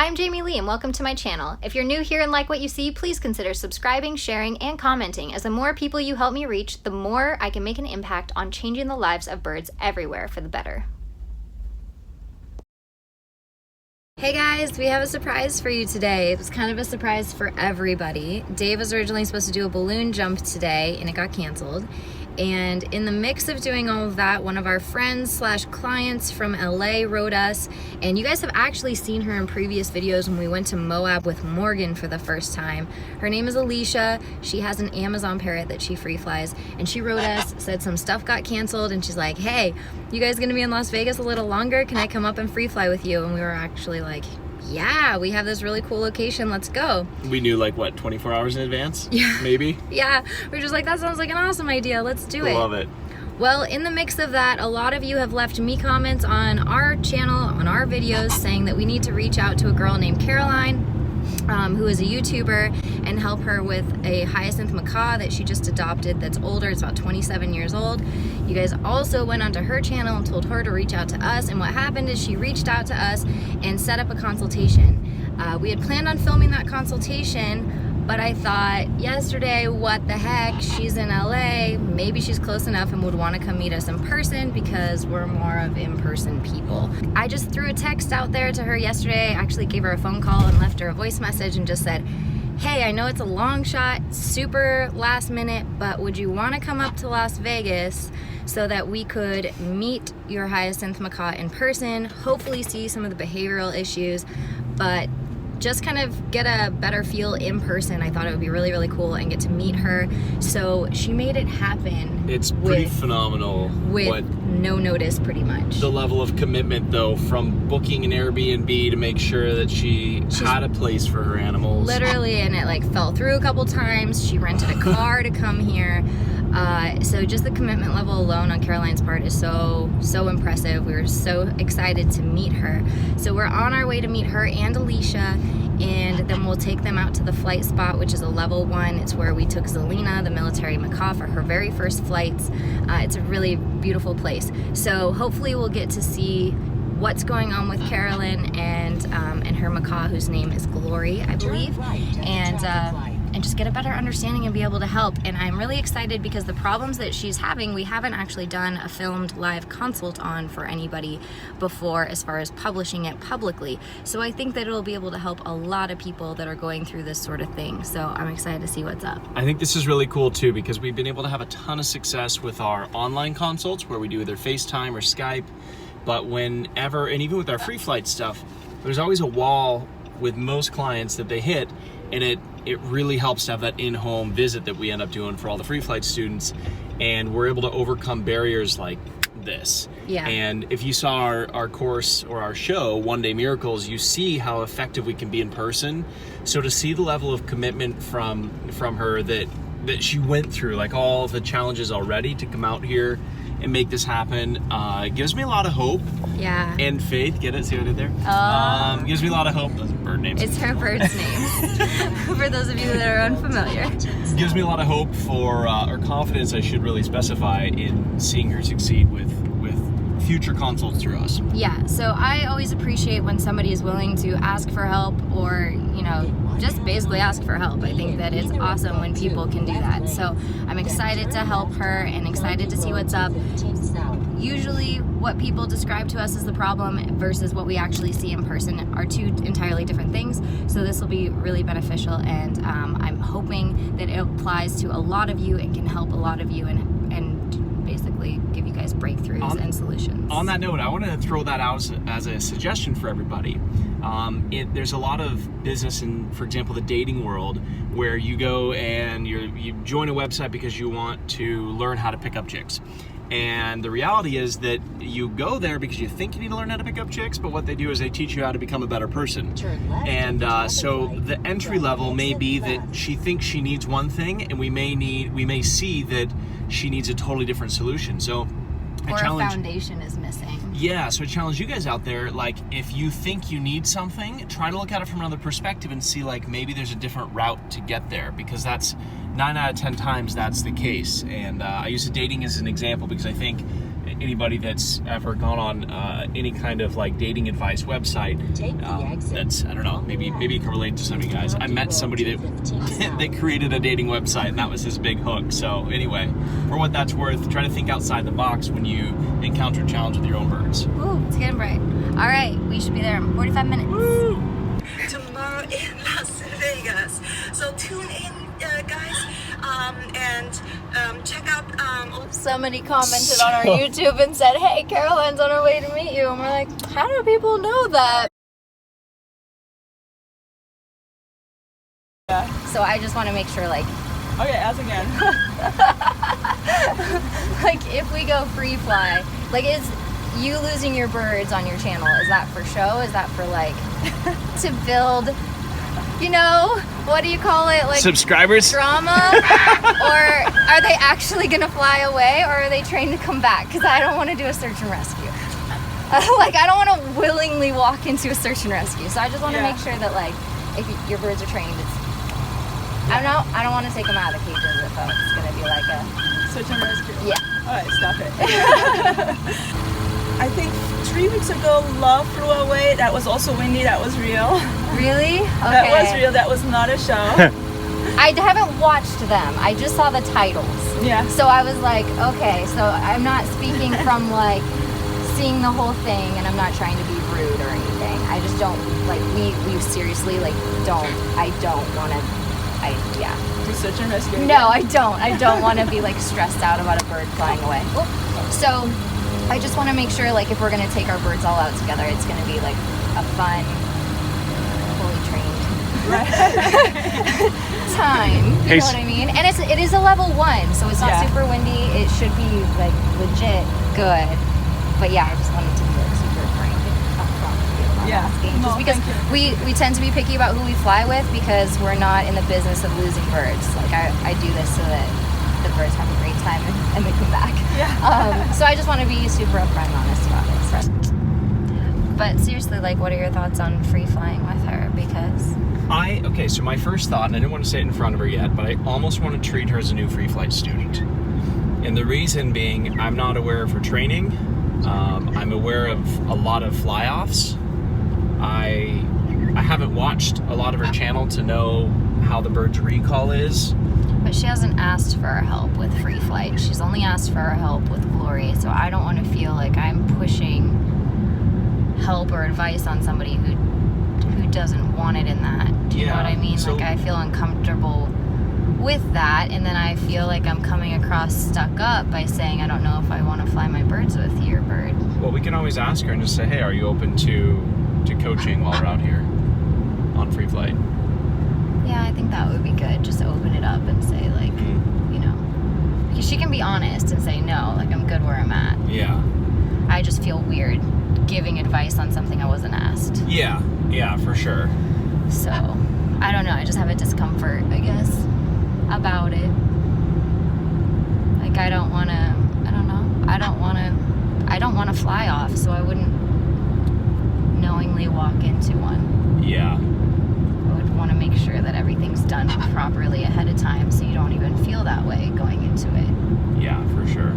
I'm Jamie Lee and welcome to my channel. If you're new here and like what you see, please consider subscribing, sharing, and commenting, as the more people you help me reach, the more I can make an impact on changing the lives of birds everywhere for the better. Hey guys, we have a surprise for you today. It was kind of a surprise for everybody. Dave was originally supposed to do a balloon jump today and it got canceled. And in the mix of doing all of that, one of our friends slash clients from LA wrote us, and you guys have actually seen her in previous videos when we went to Moab with Morgan for the first time. Her name is Alicia. She has an Amazon parrot that she free flies, and she wrote us, said some stuff got canceled, and she's like, hey, you guys gonna be in Las Vegas a little longer? Can I come up and free fly with you? And we were actually like, yeah, we have this really cool location, let's go. We knew like what, 24 hours in advance? Yeah. Maybe? Yeah, we're just like, that sounds like an awesome idea, let's do it. Love it. Well, in the mix of that, a lot of you have left me comments on our channel, on our videos, saying that we need to reach out to a girl named Caroline, who is a YouTuber, and help her with a hyacinth macaw that she just adopted that's older. It's about 27 years old. You guys also went onto her channel and told her to reach out to us, and what happened is she reached out to us and set up a consultation. We had planned on filming that consultation, but I thought yesterday, what the heck, she's in LA, maybe she's close enough and would want to come meet us in person because we're more of in-person people. I just threw a text out there to her yesterday, actually gave her a phone call and left her a voice message and just said, hey, I know it's a long shot, super last minute, but would you want to come up to Las Vegas so that we could meet your hyacinth macaw in person, hopefully see some of the behavioral issues, but just kind of get a better feel in person. I thought it would be really, really cool and get to meet her. So she made it happen. It's pretty phenomenal. With no notice, pretty much. The level of commitment, though, from booking an Airbnb to make sure that she's had a place for her animals. Literally, and it like fell through a couple times. She rented a car to come here. So just the commitment level alone on Caroline's part is so impressive. We were so excited to meet her. So we're on our way to meet her and Alicia, and then we'll take them out to the flight spot, which is a level 1. It's where we took Zelina, the military macaw, for her very first flights. It's a really beautiful place. So hopefully we'll get to see what's going on with Carolyn and her macaw, whose name is Glory, I believe, and just get a better understanding and be able to help. And I'm really excited because the problems that she's having, we haven't actually done a filmed live consult on for anybody before as far as publishing it publicly. So I think that it'll be able to help a lot of people that are going through this sort of thing. So I'm excited to see what's up. I think this is really cool too, because we've been able to have a ton of success with our online consults where we do either FaceTime or Skype. But whenever, and even with our free flight stuff, there's always a wall with most clients that they hit, and it really helps to have that in-home visit that we end up doing for all the free flight students, and we're able to overcome barriers like this. Yeah. And if you saw our course or our show, One Day Miracles, you see how effective we can be in person. So to see the level of commitment from her that she went through, like all the challenges already, to come out here and make this happen, gives me a lot of hope. Yeah. And faith. Get it? See what I did there? Gives me a lot of hope. Those are bird names. It's her bird's names, for those of you that are unfamiliar. Gives me a lot of hope for, or confidence I should really specify, in seeing her succeed with future consults through us. Yeah, so I always appreciate when somebody is willing to ask for help, or, you know, just basically ask for help. I think that it's awesome when people can do that. So I'm excited to help her and excited to see what's up. Usually what people describe to us as the problem versus what we actually see in person are two entirely different things. So this will be really beneficial, and I'm hoping that it applies to a lot of you and can help a lot of you and basically give you guys breakthroughs and solutions. On that note, I want to throw that out as a suggestion for everybody. There's a lot of business in, for example, the dating world, where you go and you join a website because you want to learn how to pick up chicks. And the reality is that you go there because you think you need to learn how to pick up chicks, but what they do is they teach you how to become a better person. And so the entry level may be that she thinks she needs one thing, and we may see that she needs a totally different solution. So or a foundation is missing. Yeah, so I challenge you guys out there, like, if you think you need something, try to look at it from another perspective and see, like, maybe there's a different route to get there, because that's 9 out of 10 times that's the case. And I use dating as an example because I think anybody that's ever gone on any kind of like dating advice website, that's, I don't know, maybe you can relate to some of you guys. I met somebody that that created a dating website, and that was his big hook. So anyway, for what that's worth, try to think outside the box when you encounter a challenge with your own birds. Ooh, it's getting bright. All right, we should be there in 45 minutes. Woo! Tomorrow in Las Vegas. So tune in, guys, and check out. Somebody commented on our YouTube and said, "Hey, Caroline's on her way to meet you," and we're like, "How do people know that?" Yeah. So I just want to make sure, like, Okay, ask again. like if we go free fly, like, is you losing your birds on your channel, is that for show? Is that for like to build, you know, what do you call it, like Subscribers? drama? Or are they actually gonna fly away, or are they trained to come back? Because I don't want to do a search and rescue. Like, I don't want to willingly walk into a search and rescue. So I just want to make sure that, like, if your birds are trained, it's I don't want to take them out of the cages if it's gonna be like a Search and rescue. yeah. Alright, stop it. I think 3 weeks ago, Love Flew Away. That was also windy. That was real. Really? Okay. That was real. That was not a show. I haven't watched them. I just saw the titles. Yeah. So I was like, okay, so I'm not speaking from like seeing the whole thing, and I'm not trying to be rude or anything. I just don't, like, we seriously, like, I don't want to, yeah. Do search and rescue. No, I don't want to be, like, stressed out about a bird flying away. So I just want to make sure, like, if we're going to take our birds all out together, it's going to be, like, a fun, fully trained time. You know what I mean? And it is a level 1, so it's not super windy. It should be, like, legit good. But yeah, I just wanted to be, like, super frank and upfront with you about asking. Just because we tend to be picky about who we fly with, because we're not in the business of losing birds. Like, I do this so that the birds have a great time and they come back. Yeah. So I just want to be super upfront and honest about it. So. But seriously, like, what are your thoughts on free flying with her? Because Okay, so my first thought, and I didn't want to say it in front of her yet, but I almost want to treat her as a new free flight student. And the reason being, I'm not aware of her training. I'm aware of a lot of fly-offs. I haven't watched a lot of her channel to know how the bird's recall is. But she hasn't asked for our help with free flight. She's only asked for our help with Glory. So I don't want to feel like I'm pushing help or advice on somebody who doesn't want it in that. Do you know what I mean? So, like, I feel uncomfortable with that, and then I feel like I'm coming across stuck up by saying I don't know if I want to fly my birds with your bird. Well, we can always ask her and just say, hey, are you open to coaching while we're out here on free flight? Yeah, I think that would be good. Just open it up and say, like, you know, because she can be honest and say, no, like, I'm good where I'm at. Yeah. I just feel weird giving advice on something I wasn't asked. Yeah, for sure. So, I don't know. I just have a discomfort, I guess, about it. Like, I don't want to fly off, so I wouldn't knowingly walk into one. Yeah. I would want to make sure that everything's done properly ahead of time, so you don't even feel that way going into it. Yeah, for sure.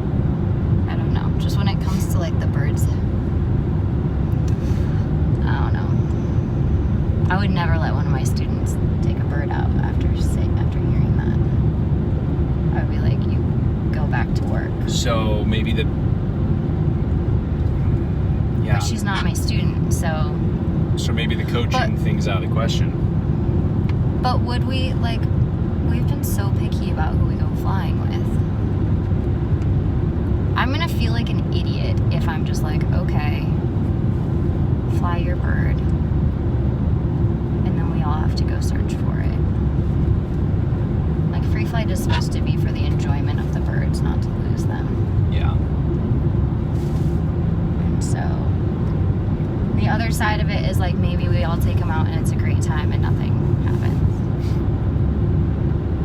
I don't know. Just when it comes to, like, the birds, I don't know. I would never let one of my students take a bird out after hearing that. I would be like, you go back to work. So maybe But she's not my student, so... So maybe the coaching thing's out of question. But would we, like, we've been so picky about who we go flying with. I'm gonna feel like an idiot if I'm just like, okay, fly your bird, and then we all have to go search for it. Like, free flight is supposed to be for the enjoyment of the birds, not to lose them. Yeah. And so the other side of it is, like, maybe we all take them out and it's a great time and nothing happens.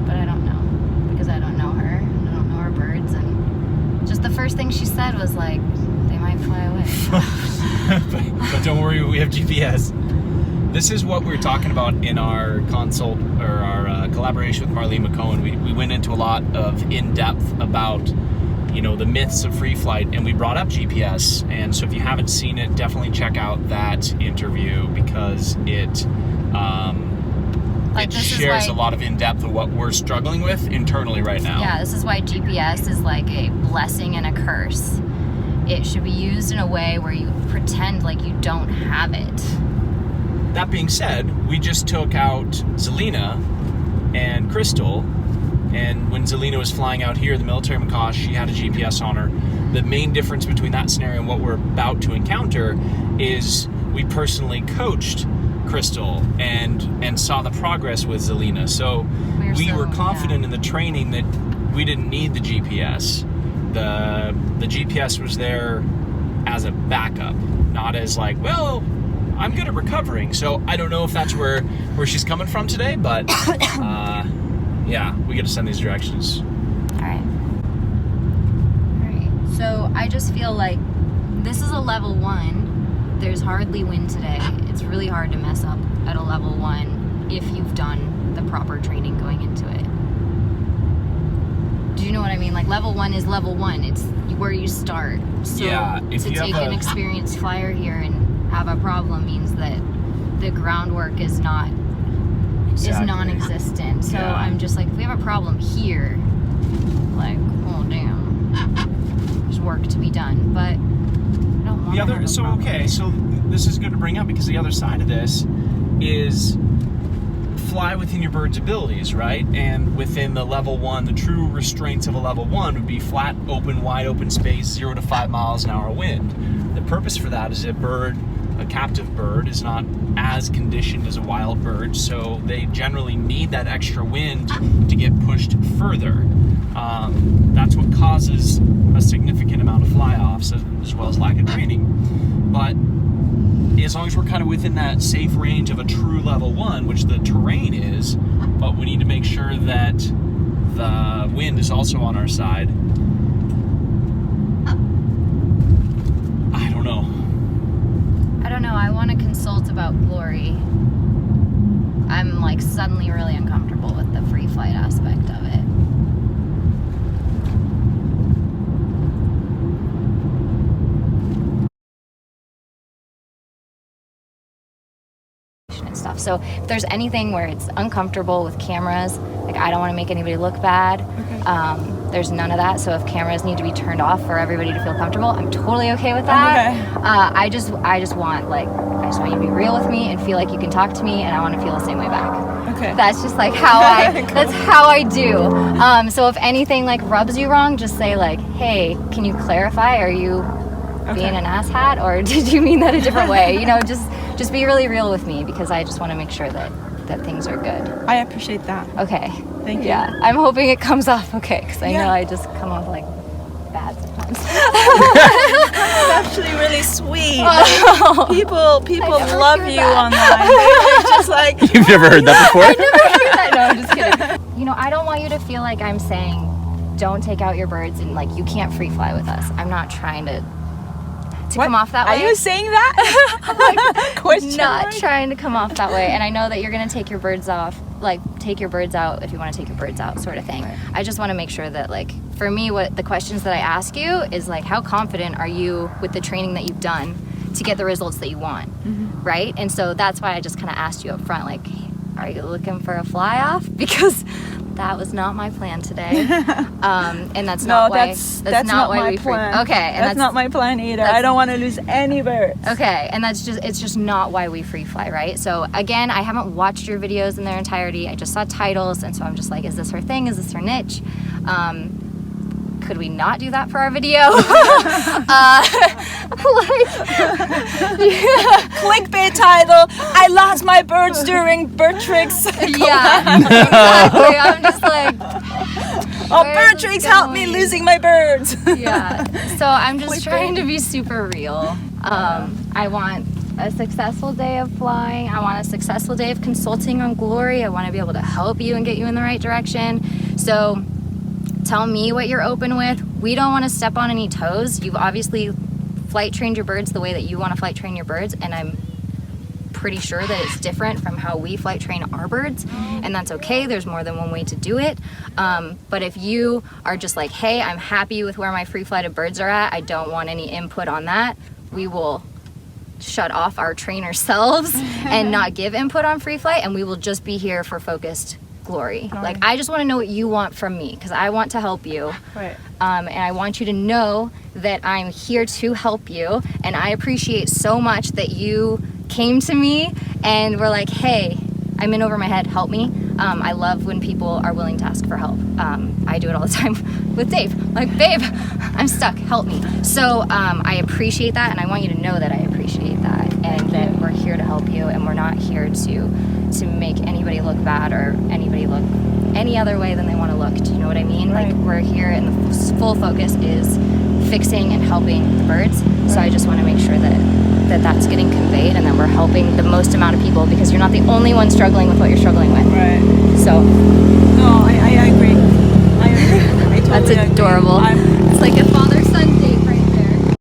But I don't know, because I don't know her and I don't know her birds, and just the first thing she said was like, they might fly away. but don't worry, we have GPS. This is what we were talking about in our consult, or our collaboration with Marlene Mc'Cohen. We went into a lot of in-depth about the myths of free flight, and we brought up GPS. And so if you haven't seen it, definitely check out that interview, because it shares a lot of in-depth of what we're struggling with internally right now. Yeah, this is why GPS is like a blessing and a curse. It should be used in a way where you pretend like you don't have it. That being said, we just took out Zelina and Crystal, and when Zelina was flying out here, the military macaque, she had a GPS on her. The main difference between that scenario and what we're about to encounter is we personally coached Crystal and saw the progress with Zelina. So we were confident in the training that we didn't need the GPS. The GPS was there as a backup, not as like, well, I'm good at recovering. So I don't know if that's where she's coming from today, but yeah, we got to send these directions. All right. So I just feel like this is a level 1. There's hardly wind today. It's really hard to mess up at a level 1 if you've done the proper training going into it. Do you know what I mean? Like, level 1 is level 1. It's where you start. So yeah, if to you take have an experienced flyer here and have a problem means that the groundwork is not is non-existent. So yeah. I'm just like, if we have a problem here, like, oh damn, there's work to be done. But I don't want the other. So problem. Okay, so this is good to bring up, because the other side of this is fly within your bird's abilities, right? And within the level 1, the true restraints of a level 1 would be flat, open, wide open space, 0 to 5 miles an hour wind. The purpose for that is a captive bird is not as conditioned as a wild bird, so they generally need that extra wind to get pushed further. That's what causes a significant amount of fly-offs, as well as lack of training. But as long as we're kind of within that safe range of a true level 1, which the terrain is, but we need to make sure that the wind is also on our side. I don't know. I want to consult about Glory. I'm like suddenly really uncomfortable with the free flight aspect of it. And stuff. So if there's anything where it's uncomfortable with cameras, like I don't want to make anybody look bad. Okay. There's none of that. So if cameras need to be turned off for everybody to feel comfortable, I'm totally okay with that. Okay. I just want you to be real with me and feel like you can talk to me, and I want to feel the same way back. Okay. That's just like how that's how I do. So if anything like rubs you wrong, just say like, hey, can you clarify? Are you being an asshat, or did you mean that a different way? Just be really real with me, because I just want to make sure that things are good. I appreciate that. Okay. Thank you. Yeah, I'm hoping it comes off okay, because I know I just come off like bad sometimes. It's actually really sweet. Oh. People love you online. They're just like, you've never heard that before? I never heard that. No, I'm just kidding. I don't want you to feel like I'm saying don't take out your birds and like you can't free fly with us. I'm not trying to come off that way. Are you saying that? I'm like, not trying to come off that way. And I know that you're going to take your birds off, like take your birds out if you want to take your birds out, sort of thing. Right. I just want to make sure that, like, for me, what the questions that I ask you is like, how confident are you with the training that you've done to get the results that you want, right? And so that's why I just kind of asked you up front, like, are you looking for a fly off? Because that was not my plan today, and that's not why. That's not why we plan. Okay, and that's not my plan either. I don't want to lose any birds. Okay, and it's just not why we free fly, right? So again, I haven't watched your videos in their entirety. I just saw titles, and so I'm just like, is this her thing? Is this her niche? Could we not do that for our video? Clickbait title: I lost my birds during BirdTricks. Yeah, exactly. I'm just like, BirdTricks help me losing my birds. Yeah. So I'm just trying to be super real. I want a successful day of flying. I want a successful day of consulting on Glory. I want to be able to help you and get you in the right direction. So tell me what you're open with. We don't want to step on any toes. You've obviously flight trained your birds the way that you want to flight train your birds, and I'm pretty sure that it's different from how we flight train our birds, and that's okay. There's more than one way to do it. But if you are just like, hey, I'm happy with where my free flighted birds are at, I don't want any input on that, we will shut off our trainer selves and not give input on free flight, and we will just be here for focused glory. Like, I just want to know what you want from me, because I want to help you. Right. And I want you to know that I'm here to help you, and I appreciate so much that you came to me and were like, hey, I'm in over my head, help me. I love when people are willing to ask for help. I do it all the time with Dave. Like, babe, I'm stuck, help me. So I appreciate that, and I want you to know that I appreciate that, and that we're here to help you, and we're not here to make anybody look bad or anybody look any other way than they want to look. Do you know what I mean? Right. Like, we're here, and the full focus is fixing and helping the birds. So I just want to make sure that's getting conveyed, and that we're helping the most amount of people, because you're not the only one struggling with what you're struggling with. Right. So No, I agree. I agree. I totally that's adorable. Agree. It's like a father-son date right there.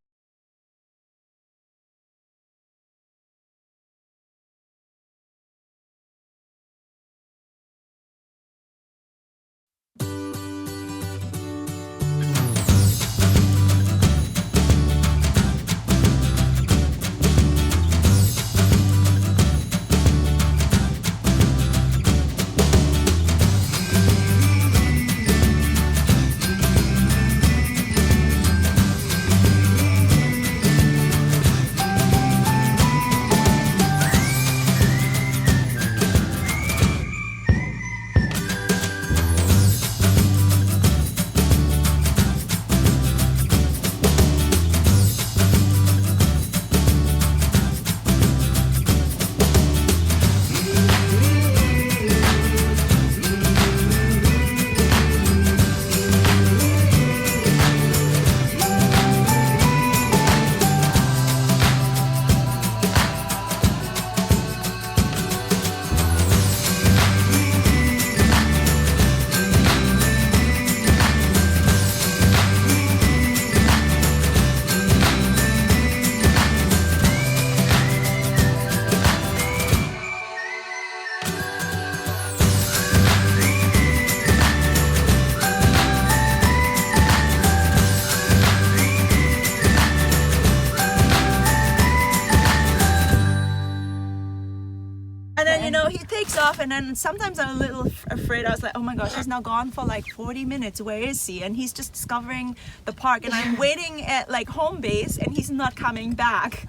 And then, you know, he takes off, and then sometimes I'm a little afraid. I was like, oh my gosh, he's now gone for like 40 minutes. Where is he? And he's just discovering the park, and I'm waiting at like home base, and he's not coming back.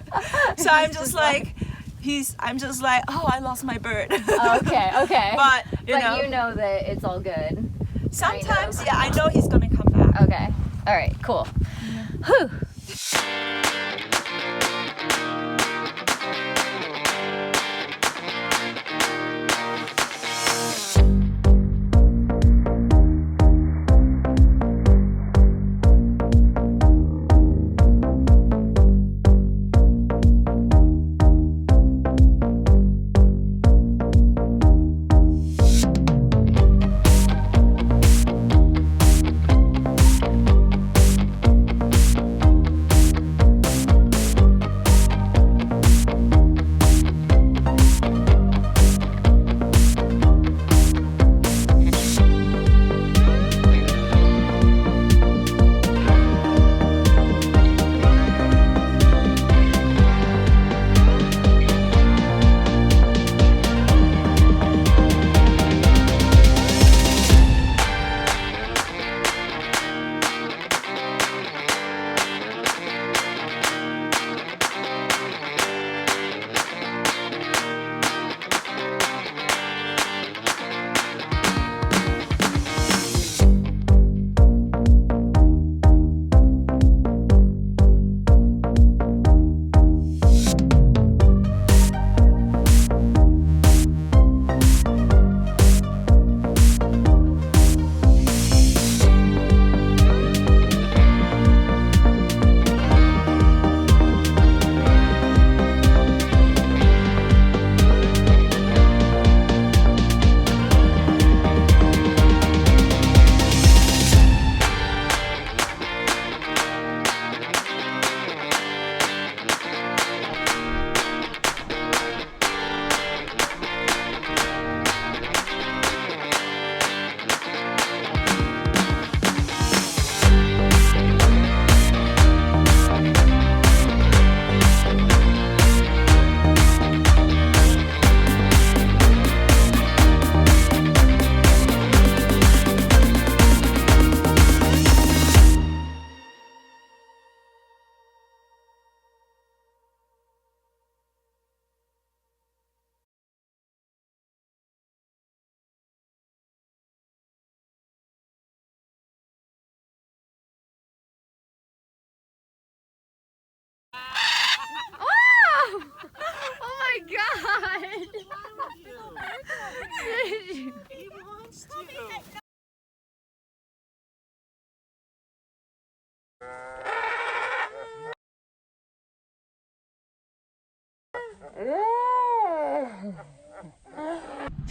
So I'm just like, I'm just like, oh, I lost my bird. Okay. But you But know, you know that it's all good. sometimes, yeah, I know he's gonna come back. Okay. All right. Cool. Whew.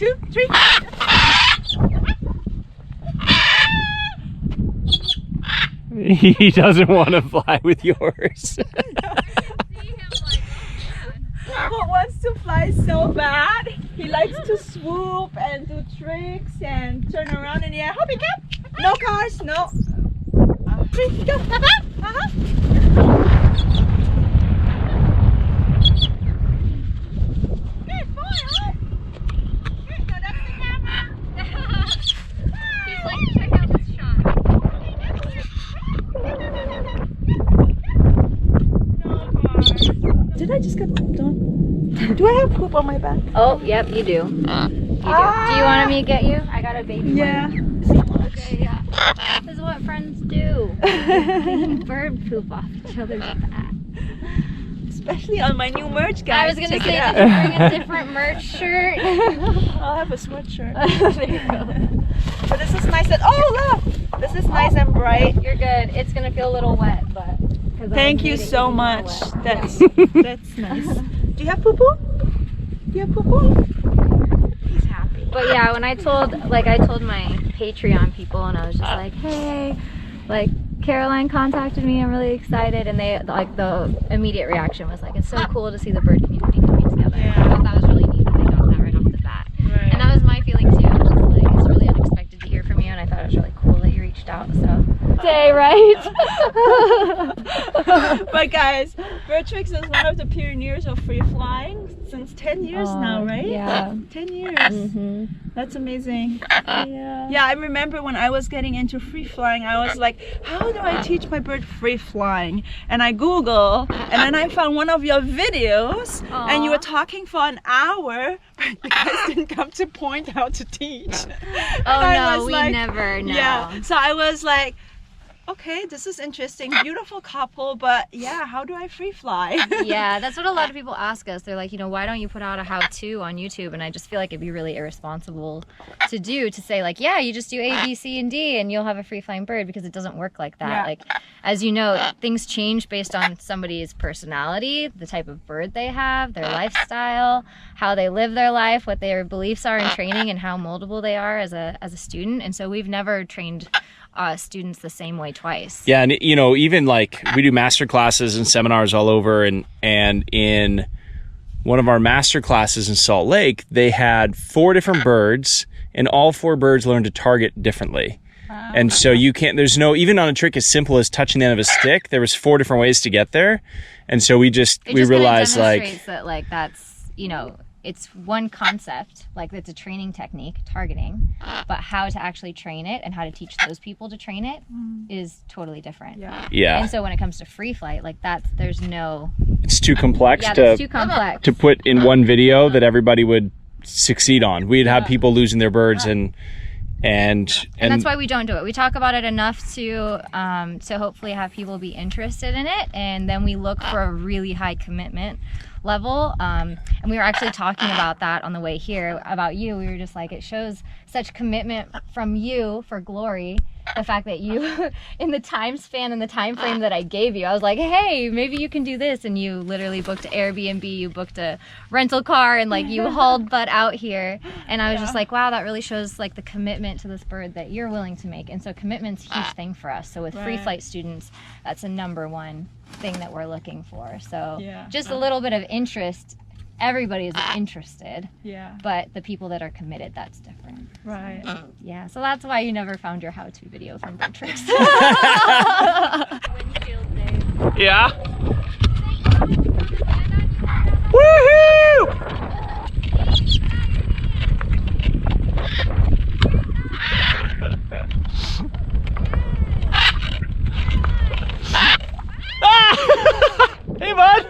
2, 3. He doesn't want to fly with yours. He wants to fly so bad. He likes to swoop and do tricks and turn around in the air. Hoppy cap. No cars. No. Go. Good boy, huh? Good. No, that's the camera. He's like, check out this shot. No cars. Did I just get pooped on? Do I have poop on my back? Oh, yep, you do. You do. Do you want me to get you? I got a baby. Yeah. Okay, yeah. This is what friends do. Taking bird poop off each other's back. Especially on my new merch, guys. I was gonna Check say, it out. did you bring a different merch shirt? I'll have a sweatshirt. There you go. But this is nice and oh look! This is nice and bright. You're good. It's gonna feel a little wet, but Thank you so much. That's nice. Do you have poo poo? Do you have poo poo? He's happy. But yeah, when I told my Patreon people, and I was just like, hey, like Caroline contacted me, I'm really excited, and they like the immediate reaction was like, it's so cool to see the bird community coming together. Yeah. I thought that was really neat that they got that right off the bat. Right. And that was my feeling too. I was just like, it's really unexpected to hear from you, and I thought it was really cool that you reached out. So, day, right? But guys, BirdTricks is one of the pioneers of free flying since 10 years now, right? Yeah. 10 years. Mm-hmm. That's amazing. Yeah. Yeah, I remember when I was getting into free flying, I was like, how do I teach my bird free flying? And I Google, and then I found one of your videos, and you were talking for an hour, but you guys didn't come to point how to teach. Oh no, we never know. Yeah, so I was like, okay, this is interesting, beautiful couple, but yeah, how do I free fly? Yeah, that's what a lot of people ask us. They're like, why don't you put out a how-to on YouTube? And I just feel like it'd be really irresponsible to say like, yeah, you just do A, B, C, and D and you'll have a free-flying bird, because it doesn't work like that. Yeah. Like, as you know, things change based on somebody's personality, the type of bird they have, their lifestyle, how they live their life, what their beliefs are in training, and how moldable they are as a student. And so we've never trained students the same way twice. Yeah, and even like we do master classes and seminars all over, and in one of our master classes in Salt Lake, they had 4 different birds, and all 4 birds learned to target differently. Wow. And so you can't, there's no, even on a trick as simple as touching the end of a stick, there was 4 different ways to get there. And so we realized like that, like, that's, it's one concept, like it's a training technique, targeting, but how to actually train it and how to teach those people to train it is totally different. Yeah. And so when it comes to free flight, like there's no... It's too complex, it's too complex to put in one video that everybody would succeed on. We'd have people losing their birds and that's why we don't do it. We talk about it enough to hopefully have people be interested in it, and then we look for a really high commitment level. And we were actually talking about that on the way here, about you. We were just like, it shows such commitment from you for Glory, the fact that you, in the time span and the time frame that I gave you, I was like, hey, maybe you can do this, and you literally booked an Airbnb, you booked a rental car, and like you hauled butt out here. And I was just like, wow, that really shows like the commitment to this bird that you're willing to make. And so commitment's a huge thing for us. So with free flight students, that's a #1 thing that we're looking for. So just a little bit of interest. Everybody is interested, but the people that are committed, that's different. Right. Yeah, so that's why you never found your how-to video from BirdTricks. Windshield day. Yeah. Woohoo! Hey, bud.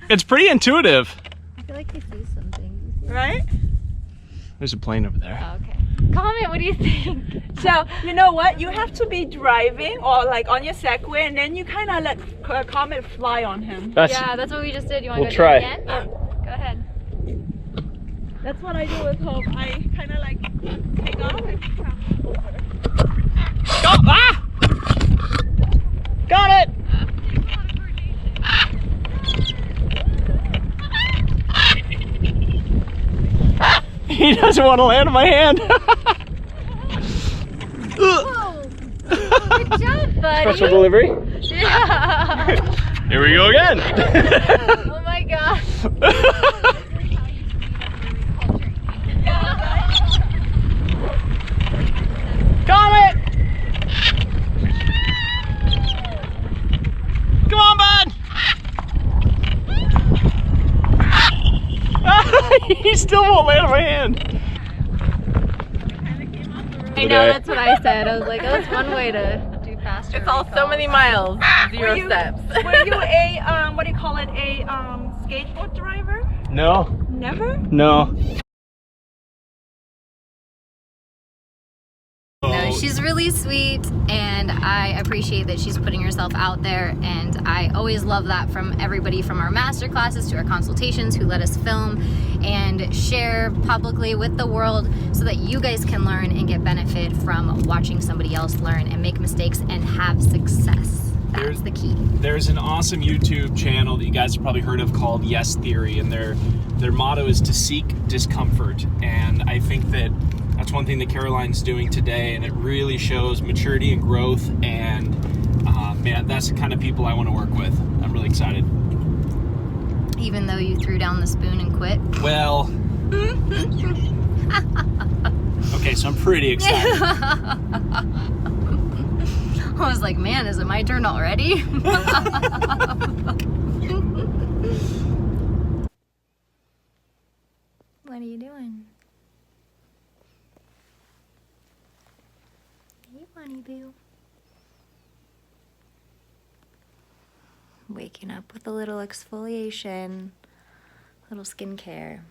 It's pretty intuitive. I feel like he sees something. Right? There's a plane over there. Oh, okay. Comment, what do you think? So, you know what? You have to be driving or like on your Segway, and then you kind of let Comet fly on him. Yeah, that's what we just did. You want to We'll go try. do it again? Go ahead. That's what I do with Hope. I kind of like take off and tap over. Go! Ah! Got it! He doesn't want to land on my hand. Whoa! Good job, buddy. Special delivery. Yeah. Here we go again. Oh my gosh. Comet! Come on, bud! He still won't land on my hand. I know, that's what I said. I was like, oh, that's one way to do faster. It's all so many miles, 0 steps. Were you a what do you call it? A skateboard driver? No. Never. No. No, she's really sweet, and I appreciate that she's putting herself out there, and I always love that from everybody, from our master classes to our consultations, who let us film and share publicly with the world so that you guys can learn and get benefit from watching somebody else learn and make mistakes and have success. That's the key. There's an awesome YouTube channel that you guys have probably heard of called Yes Theory, and their motto is to seek discomfort. And I think that that's one thing that Caroline's doing today, and it really shows maturity and growth. And man, that's the kind of people I want to work with. I'm really excited. Even though you threw down the spoon and quit. Well, okay, so I'm pretty excited. I was like, man, is it my turn already? What are you doing? Hey, Bunny Boo. Waking up with a little exfoliation, little skincare.